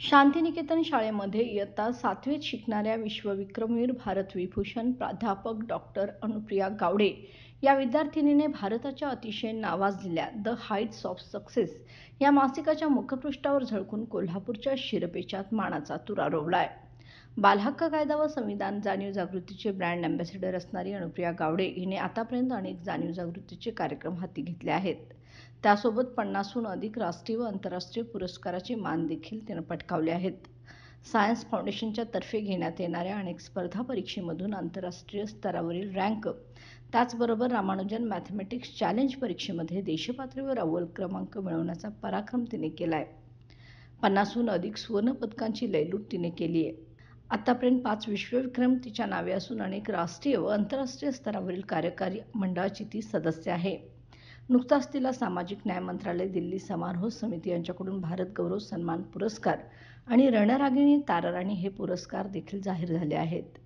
शांतिनिकेतन शाळेमध्ये इयत्ता 7वीत शिकणाऱ्या विश्वविक्रमवीर भारतविभूषण प्राध्यापक डॉक्टर अनुप्रिया गावडे या विद्यार्थिनीने भारताच्या अतिशय नावाजलेल्या द हाईट्स ऑफ सक्सेस या मासिकाच्या मुखपृष्ठावर झळकून कोल्हापूरच्या शिरपेचात मानाचा तुरा रोवलाय. बालहक्क कायदा व संविधान जाणीव जागृतीचे ब्रँड अँबॅसेडर असणारी अनुप्रिया गावडे हिने आतापर्यंत अनेक जाणीव जागृतीचे कार्यक्रम हाती घेतले आहेत. त्यासोबत 50हून अधिक राष्ट्रीय व आंतरराष्ट्रीय पुरस्काराचे मान देखील तिने पटकावले आहेत. सायन्स फाउंडेशनच्या तर्फे घेण्यात येणाऱ्या अनेक स्पर्धा परीक्षेमधून आंतरराष्ट्रीय स्तरावरील रँक, त्याचबरोबर रामानुजन मॅथमॅटिक्स चॅलेंज परीक्षेमध्ये देशपातळीवर अव्वल क्रमांक मिळवण्याचा पराक्रम तिने केलाय. 50हून अधिक सुवर्ण पदकांची लयलूट तिने केली आहे. आतापर्यंत 5 विश्वविक्रम तिच्या नावे असून अनेक राष्ट्रीय व आंतरराष्ट्रीय स्तरावरील कार्यकारी मंडळाची ती सदस्य आहे. नुकताच तिला सामाजिक न्याय मंत्रालय, दिल्ली समारोह समिती यांच्याकडून भारत गौरव सन्मान पुरस्कार आणि रणरागिणी ताराराणी हे पुरस्कार देखील जाहीर झाले आहेत.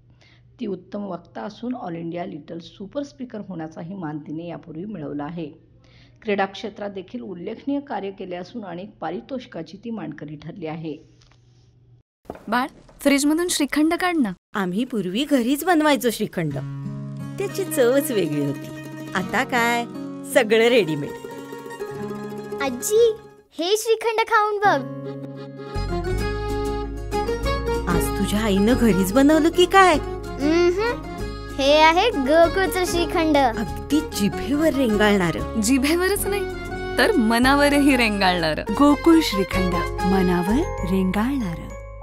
ती उत्तम वक्ता असून all India little super speaker होण्याचाही मान तिने यापूर्वी मिळवला आहे. क्रीडा क्षेत्रात देखील उल्लेखनीय कार्य केले असून अनेक पारितोषिकाची ती मानकरी ठरली आहे. बाळ, फ्रीजमधून श्रीखंड काढ ना. आम्ही पूर्वी घरीच बनवायचो श्रीखंड. त्याची चवच वेगळी होती. आता काय सगळं रेडीमेड. आजी, हे श्रीखंड खाऊन बघ. आज तुझ्या आईनं घरीच बनवलं की काय? हे आहे गोकुळचं श्रीखंड. अगदी जिभेवर रेंगाळणार. जिभेवरच नाही तर मनावरही रेंगाळणार. गोकुळ श्रीखंड, मनावर रेंगाळणार.